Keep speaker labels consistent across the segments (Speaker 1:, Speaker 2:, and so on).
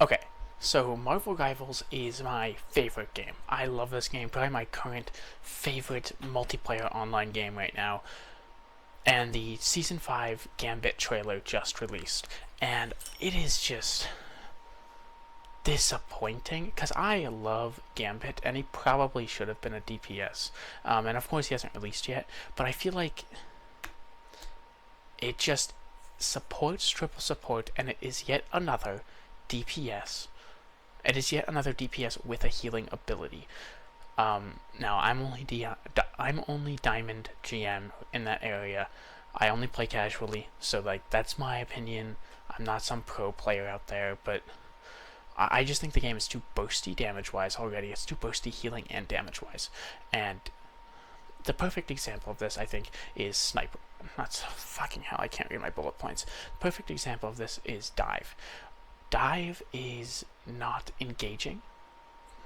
Speaker 1: Okay, so Marvel Rivals is my favorite game. I love this game, probably my current favorite multiplayer online game right now. And the Season 5 Gambit trailer just released. And it is just disappointing because I love Gambit and he probably should have been a DPS. And of course, he hasn't released yet, but I feel like it just supports triple support and it is yet another DPS. It is yet another DPS with a healing ability. Now I'm only Diamond GM in that area. I only play casually, so like that's my opinion. I'm not some pro player out there, but I just think the game is too boasty damage-wise already. It's too boasty healing and damage-wise, and the perfect example of this, I think, is Sniper. That's fucking hell. I can't read my bullet points. The perfect example of this is Dive. Dive is not engaging.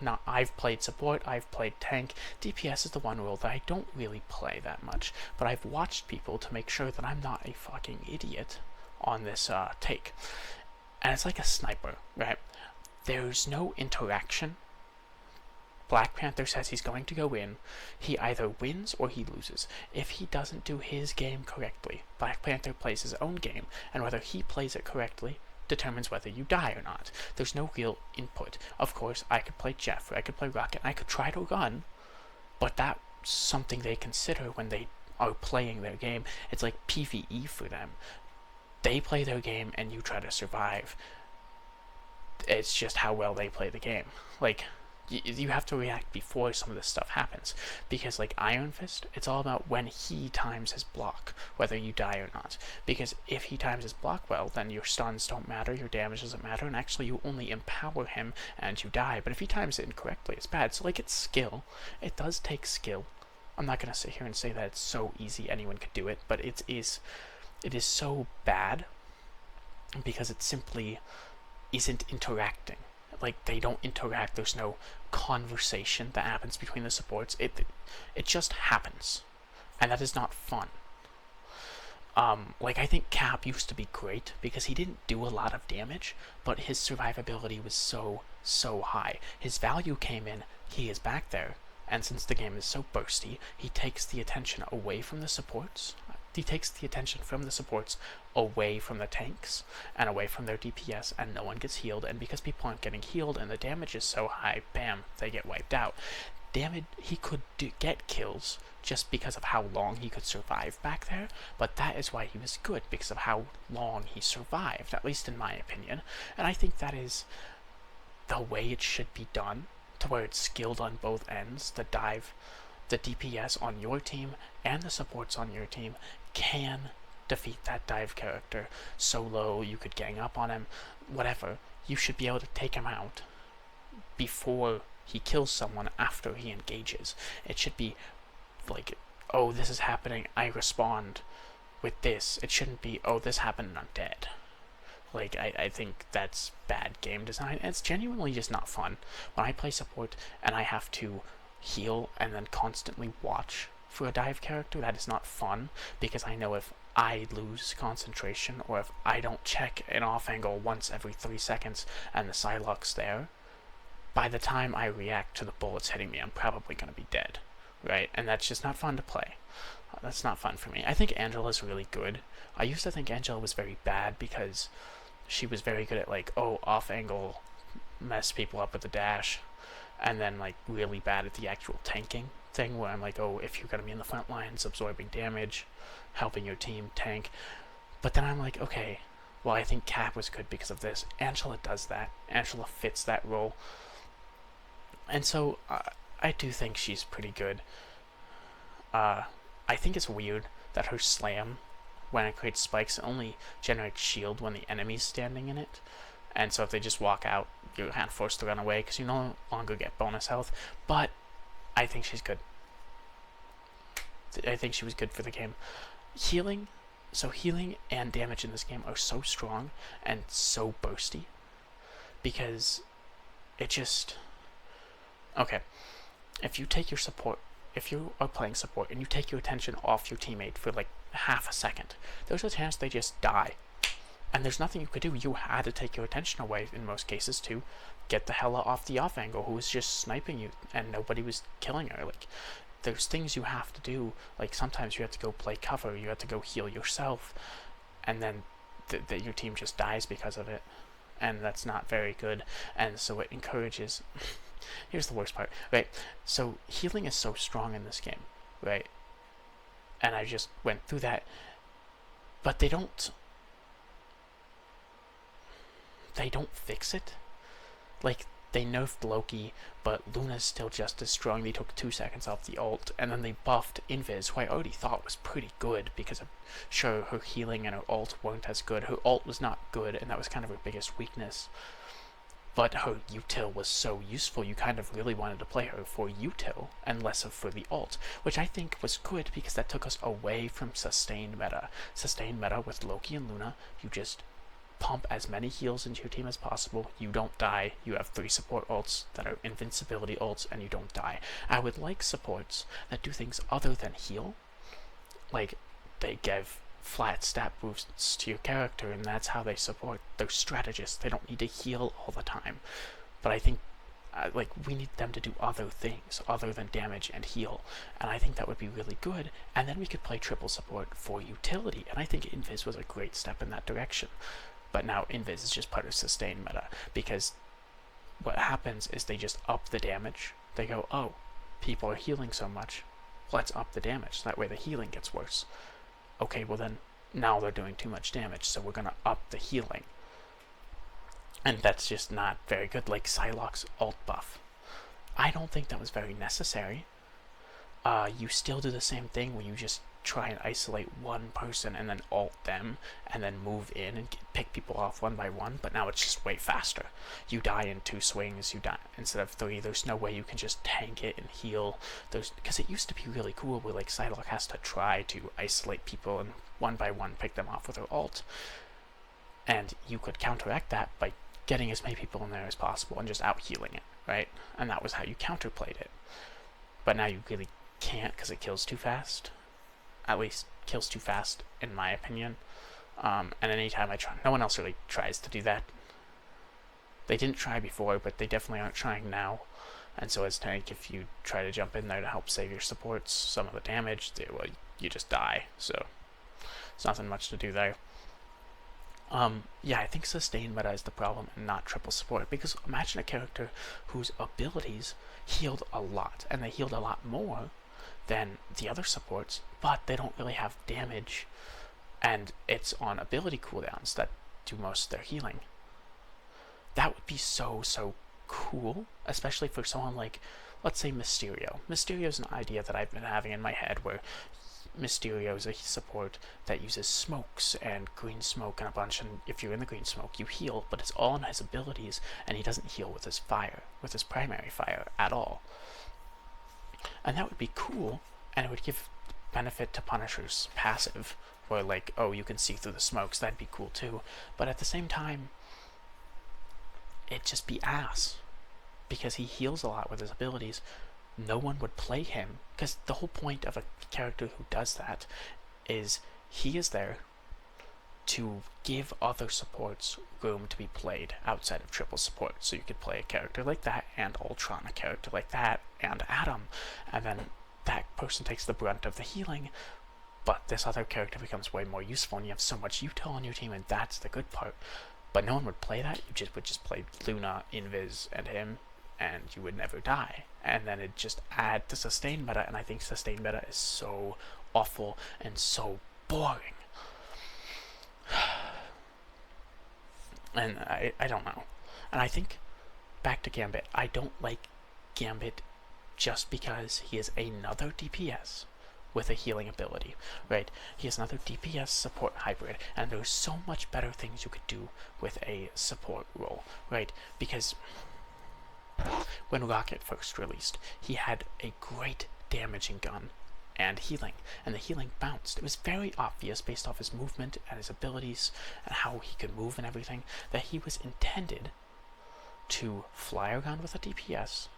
Speaker 1: Now, I've played support, I've played tank. DPS is the one role that I don't really play that much, but I've watched people to make sure that I'm not a fucking idiot on this take. And it's like a sniper, right? There's no interaction. Black Panther says he's going to go in. He either wins or he loses. If he doesn't do his game correctly, Black Panther plays his own game, and whether he plays it correctly determines whether you die or not. There's no real input. Of course, I could play Jeff, or I could play Rocket, and I could try to run, but that's something they consider when they are playing their game. It's like PvE for them. They play their game and you try to survive. It's just how well they play the game. Like, you have to react before some of this stuff happens, because like Iron Fist, it's all about when he times his block, whether you die or not. Because if he times his block well, then your stuns don't matter, your damage doesn't matter, and actually you only empower him and you die. But if he times it incorrectly, it's bad. So like, it's skill. It does take skill. I'm not gonna sit here and say that it's so easy anyone could do it, but it is so bad because it simply isn't interacting. Like, they don't interact. There's no conversation that happens between the supports. It just happens, and that is not fun. Like, I think Cap used to be great because he didn't do a lot of damage, but his survivability was so high. His value came in. He is back there, and since the game is so bursty, he takes the attention away from the supports. He takes the attention from the supports away from the tanks and away from their DPS, and no one gets healed. And because people aren't getting healed and the damage is so high, bam, they get wiped out. Damage, he could get kills just because of how long he could survive back there, but that is why he was good, because of how long he survived, at least in my opinion. And I think that is the way it should be done, to where it's skilled on both ends. The DPS on your team and the supports on your team can defeat that dive character. Solo, you could gang up on him, whatever. You should be able to take him out before he kills someone, after he engages. It should be like, oh, this is happening, I respond with this. It shouldn't be, oh, this happened and I'm dead. Like, I think that's bad game design. It's genuinely just not fun. When I play support and I have to heal and then constantly watch for a dive character, that is not fun, because I know if I lose concentration, or if I don't check an off angle once every 3 seconds and the Psylocke's there, by the time I react to the bullets hitting me, I'm probably going to be dead, right? And that's just not fun to play. That's not fun for me. I think Angela's really good. I used to think Angela was very bad because she was very good at, like, oh, off angle, mess people up with the dash, and then like really bad at the actual tanking thing, where I'm like, oh, if you're gonna be in the front lines absorbing damage, helping your team tank. But then I'm like, okay, well, I think Cap was good because of this. Angela does that. Angela fits that role, and so I do think she's pretty good. I think it's weird that her slam, when it creates spikes, only generates shield when the enemy's standing in it. And so if they just walk out, you're kind of forced to run away because you no longer get bonus health. But I think she's good. I think she was good for the game. Healing and damage in this game are so strong and so bursty, because it just... Okay, if you take your support, if you are playing support and you take your attention off your teammate for like half a second, there's a chance they just die. And there's nothing you could do. You had to take your attention away in most cases to get the hell off the off angle who was just sniping you and nobody was killing her. Like, there's things you have to do. Like, sometimes you have to go play cover, you have to go heal yourself, and then your team just dies because of it. And that's not very good. And so it encourages... Here's the worst part, right? So healing is so strong in this game, right? And I just went through that. But they don't fix it. Like, they nerfed Loki, but Luna's still just as strong. They took 2 seconds off the ult, and then they buffed Invis, who I already thought was pretty good, because I'm sure her healing and her ult weren't as good. Her ult was not good, and that was kind of her biggest weakness. But her util was so useful, you kind of really wanted to play her for util, and less of for the ult, which I think was good, because that took us away from sustained meta. Sustained meta with Loki and Luna, you just pump as many heals into your team as possible, you don't die, you have 3 support ults that are invincibility ults, and you don't die. I would like supports that do things other than heal, like they give flat stat boosts to your character, and that's how they support. They're strategists, they don't need to heal all the time. But I think like, we need them to do other things other than damage and heal, and I think that would be really good, and then we could play triple support for utility, and I think Invis was a great step in that direction. But now Invis is just part of sustain meta, because what happens is they just up the damage. They go, oh, people are healing so much, let's up the damage, that way the healing gets worse. Okay, well then, now they're doing too much damage, so we're gonna up the healing. And that's just not very good, like Psylocke's ult buff. I don't think that was very necessary. You still do the same thing when you just try and isolate one person and then ult them and then move in and pick people off one by one, but now it's just way faster. You die in 2 swings, you die instead of 3. There's no way you can just tank it and heal. Because it used to be really cool where like Psylocke has to try to isolate people and one by one pick them off with her ult. And you could counteract that by getting as many people in there as possible and just out healing it, right? And that was how you counterplayed it. But now you really can't, because it kills too fast. At least kills too fast, in my opinion. And anytime I try, no one else really tries to do that. They didn't try before, but they definitely aren't trying now. And so as tank, if you try to jump in there to help save your supports some of the damage, well, you just die. So it's nothing much to do there. Yeah, I think sustain meta is the problem and not triple support, because imagine a character whose abilities healed a lot, and they healed a lot more than the other supports, but they don't really have damage, and it's on ability cooldowns that do most of their healing. That would be so cool, especially for someone like, let's say, Mysterio. Mysterio is an idea that I've been having in my head, where Mysterio is a support that uses smokes and green smoke and a bunch, and if you're in the green smoke you heal, but it's all in his abilities, and he doesn't heal with his fire, with his primary fire at all. And that would be cool, and it would give benefit to Punisher's passive, where like, oh, you can see through the smokes, that'd be cool too. But at the same time, it'd just be ass, because he heals a lot with his abilities. No one would play him, because the whole point of a character who does that is he is there to give other supports room to be played outside of triple support. So you could play a character like that, and Ultron, a character like that, and Adam, and then that person takes the brunt of the healing, but this other character becomes way more useful, and you have so much util on your team, and that's the good part. But no one would play that. You would just play Luna, Invis, and him, and you would never die. And then it just add to sustain meta, and I think sustain meta is so awful and so boring. And I don't know. And I think, back to Gambit, I don't like Gambit just because he is another DPS with a healing ability, right? He is another DPS support hybrid, and there's so much better things you could do with a support role, right? Because when Rocket first released, he had a great damaging gun and healing, and the healing bounced. It was very obvious based off his movement and his abilities and how he could move and everything that he was intended to fly around with a DPS,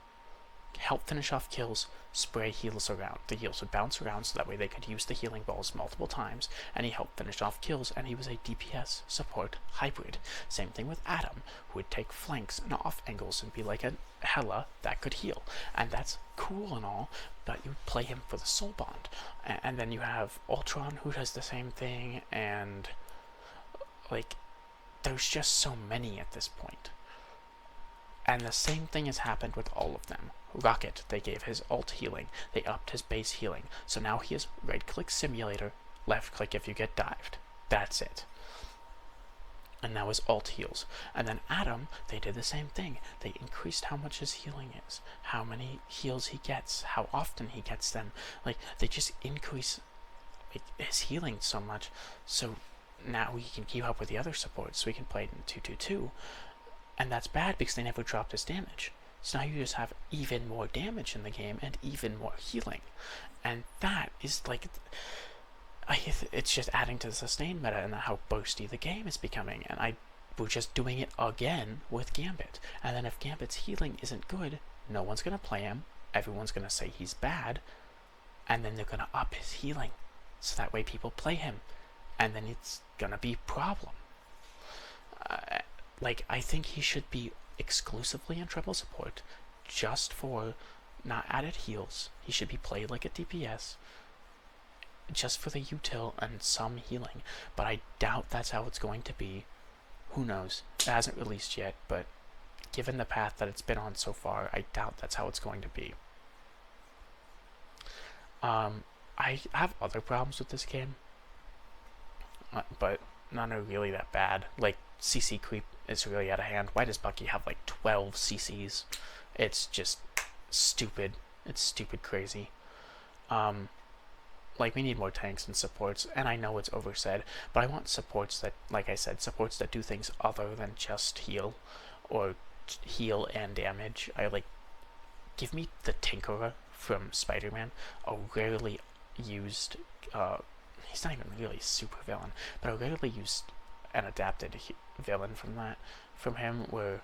Speaker 1: help finish off kills, spray heals around. The heals would bounce around so that way they could use the healing balls multiple times, and he helped finish off kills, and he was a DPS support hybrid. Same thing with Adam, who would take flanks and off angles and be like a Hela that could heal. And that's cool and all, but you play him for the soul bond. And then you have Ultron, who does the same thing, and like, there's just so many at this point. And the same thing has happened with all of them. Rocket, they gave his ult healing. They upped his base healing. So now he is right-click simulator, left-click if you get dived. That's it. And now his ult heals. And then Adam, they did the same thing. They increased how much his healing is, how many heals he gets, how often he gets them. Like, they just increase his healing so much, so now he can keep up with the other supports, so he can play it in 2-2-2. And that's bad because they never dropped his damage. So now you just have even more damage in the game and even more healing. And that is like, it's just adding to the sustain meta and how bursty the game is becoming. And we're just doing it again with Gambit. And then if Gambit's healing isn't good, no one's going to play him. Everyone's going to say he's bad. And then they're going to up his healing. So that way people play him. And then it's going to be a problem. Like, I think he should be exclusively in treble support, just for not added heals. He should be played like a DPS, just for the util and some healing. But I doubt that's how it's going to be. Who knows? It hasn't released yet, but given the path that it's been on so far, I doubt that's how it's going to be. I have other problems with this game, but none are really that bad. Like, CC creep is really out of hand. Why does Bucky have like 12 CCs? It's just stupid. It's stupid crazy. Like, we need more tanks and supports, and I know it's oversaid, but I want supports that, like I said, supports that do things other than just heal, or heal and damage. Give me the Tinkerer from Spider-Man, a rarely used, he's not even really a super villain, but a rarely used and adapted villain from him, where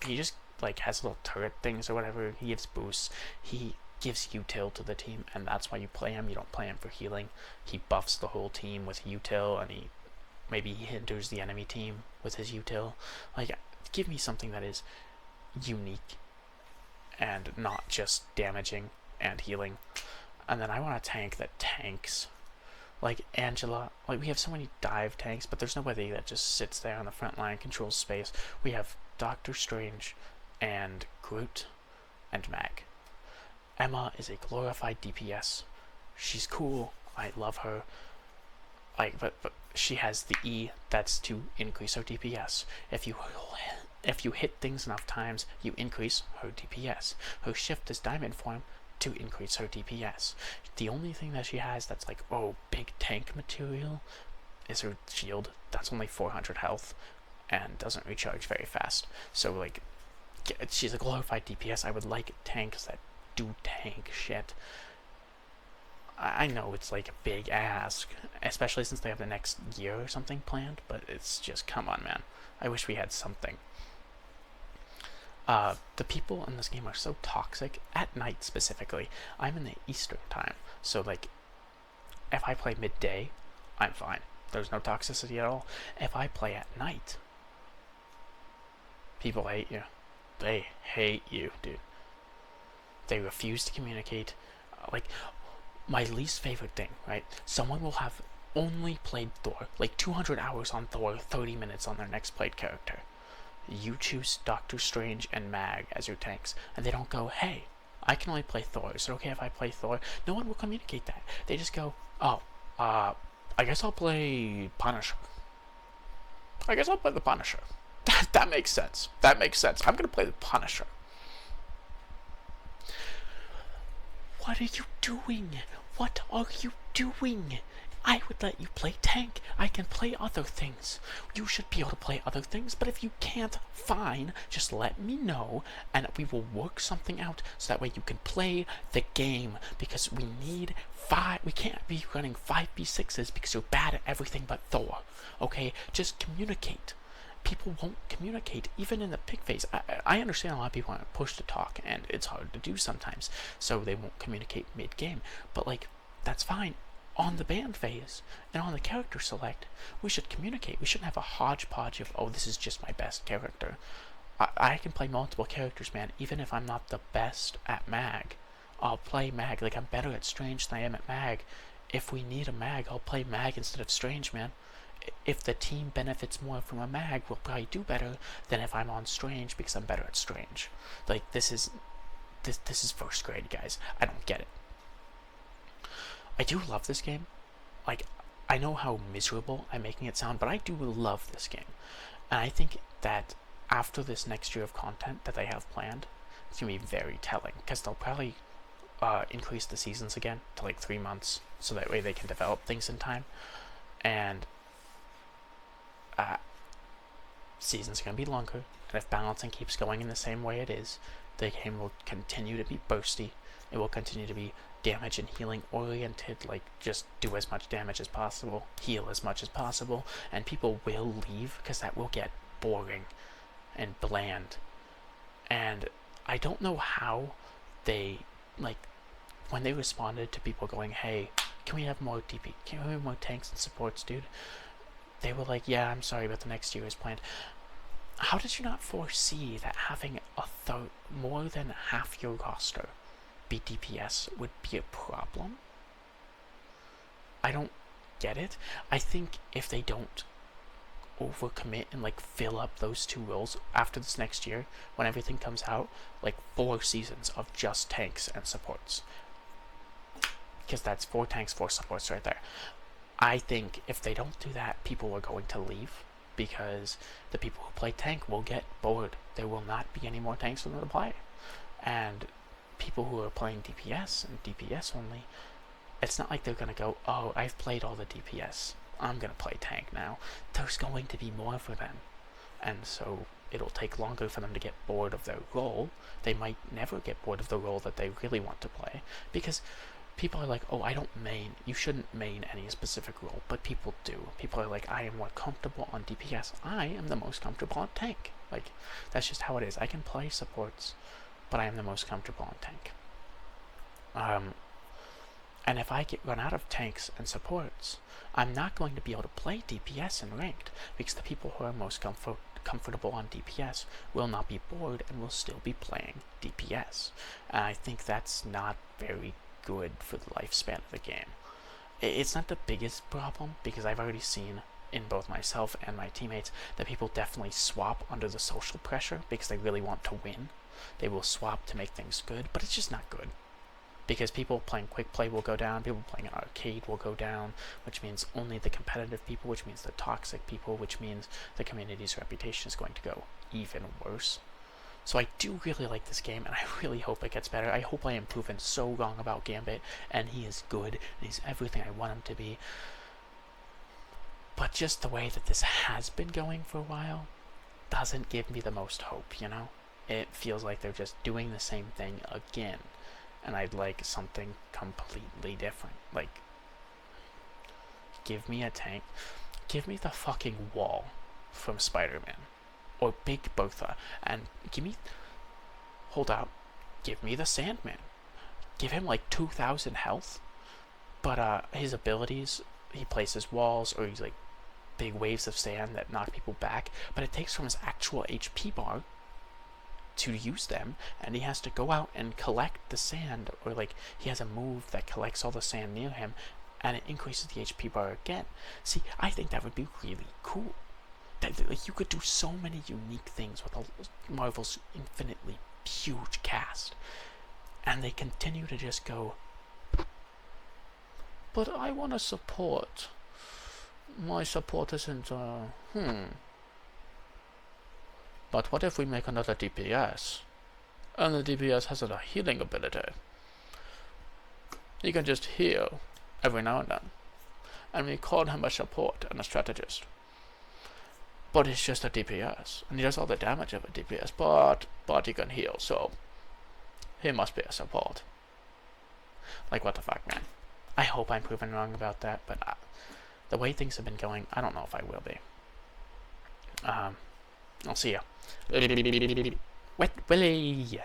Speaker 1: he just like has little turret things or whatever. He gives boosts, he gives util to the team, and that's why you play him. You don't play him for healing. He buffs the whole team with util, and maybe he hinders the enemy team with his util. Like, give me something that is unique and not just damaging and healing. And then I want a tank that tanks. Like Angela, like, we have so many dive tanks, but there's nobody that just sits there on the front line, controls space. We have Doctor Strange and Groot and Mag. Emma is a glorified DPS. She's cool. I love her. But she has the E that's to increase her DPS. If you hit things enough times, you increase her DPS. Her shift is diamond form to increase her DPS. The only thing that she has that's like, oh, big tank material is her shield. That's only 400 health and doesn't recharge very fast. So, like, she's a glorified DPS. I would like tanks that do tank shit. I know it's like a big ask, especially since they have the next year or something planned, but it's just, come on, man. I wish we had something. The people in this game are so toxic, at night specifically. I'm in the Eastern time, so like, if I play midday, I'm fine. There's no toxicity at all. If I play at night, people hate you. They hate you, dude. They refuse to communicate. Like, my least favorite thing, right? Someone will have only played Thor, like 200 hours on Thor, 30 minutes on their next played character. You choose Doctor Strange and Mag as your tanks, and they don't go, hey, I can only play Thor. Is it okay if I play Thor? No one will communicate that. They just go, oh, I guess I'll play Punisher. I guess I'll play the Punisher. That makes sense. That makes sense. I'm going to play the Punisher. What are you doing? What are you doing? I would let you play tank. I can play other things. You should be able to play other things, but if you can't, fine. Just let me know, and we will work something out so that way you can play the game, because we need we can't be running 5v6s because you're bad at everything but Thor. Okay? Just communicate. people won't communicate, even in the pick phase. I understand a lot of people aren't pushed to talk, and it's hard to do sometimes, so they won't communicate mid-game. But, like, that's fine. On the band phase and on the character select, we should communicate. We shouldn't have a hodgepodge of, oh, this is just my best character. I can play multiple characters, man, even if I'm not the best at mag. I'll play mag. Like, I'm better at Strange than I am at mag. If we need a mag, I'll play mag instead of Strange, man. If the team benefits more from a mag, we'll probably do better than if I'm on Strange because I'm better at Strange. Like, this is first grade, guys. I don't get it. I do love this game. Like, I know how miserable I'm making it sound, but I do love this game. And I think that after this next year of content that they have planned, it's going to be very telling, because they'll probably increase the seasons again to like 3 months, so that way they can develop things in time. And seasons are going to be longer, and if balancing keeps going in the same way it is, the game will continue to be bursty. It will continue to be damage and healing oriented, like just do as much damage as possible, heal as much as possible, and people will leave because that will get boring and bland. And I don't know how they, like, when they responded to people going, hey, can we have more DP, can we have more tanks and supports, dude? They were like, yeah, I'm sorry, but the next year is planned. How did you not foresee that having more than half your roster be DPS would be a problem? I don't get it. I think if they don't overcommit and like fill up those 2 roles after this next year, when everything comes out, like 4 seasons of just tanks and supports, because that's 4 tanks, 4 supports right there. I think if they don't do that, people are going to leave, because the people who play tank will get bored. There will not be any more tanks for them to play. And people who are playing DPS and DPS only, it's not like they're going to go, oh, I've played all the DPS, I'm going to play tank now. There's going to be more for them. And so it'll take longer for them to get bored of their role. They might never get bored of the role that they really want to play, because people are like, oh, I don't main. You shouldn't main any specific role, but people do. People are like, I am more comfortable on DPS. I am the most comfortable on tank. Like, that's just how it is. I can play supports, but I am the most comfortable on tank. And if I get run out of tanks and supports, I'm not going to be able to play DPS in ranked, because the people who are most comfortable on DPS will not be bored and will still be playing DPS. And I think that's not very good for the lifespan of the game. It's not the biggest problem, because I've already seen in both myself and my teammates that people definitely swap under the social pressure because they really want to win. They will swap to make things good, but it's just not good. Because people playing quick play will go down, people playing arcade will go down, which means only the competitive people, which means the toxic people, which means the community's reputation is going to go even worse. So I do really like this game, and I really hope it gets better. I hope I am proven so wrong about Gambit, and he is good, and he's everything I want him to be. But just the way that this has been going for a while doesn't give me the most hope, you know? It feels like they're just doing the same thing again. And I'd like something completely different. Like, give me a tank. Give me the fucking wall from Spider-Man. Or Big Bertha. And give me... Hold out. Give me the Sandman. Give him like 2,000 health. But his abilities, he places walls, or he's like big waves of sand that knock people back. But it takes from his actual HP bar to use them, and he has to go out and collect the sand, or like he has a move that collects all the sand near him, and it increases the HP bar again. See, I think that would be really cool. That, like, you could do so many unique things with Marvel's infinitely huge cast, and they continue to just go, but I want to support. My support isn't, But what if we make another DPS? And the DPS has a healing ability. He can just heal every now and then. And we call him a support and a strategist. But he's just a DPS. And he does all the damage of a DPS, but he can heal, so he must be a support. Like, what the fuck, man? I hope I'm proven wrong about that, but the way things have been going, I don't know if I will be. I'll see ya. Wet Willy.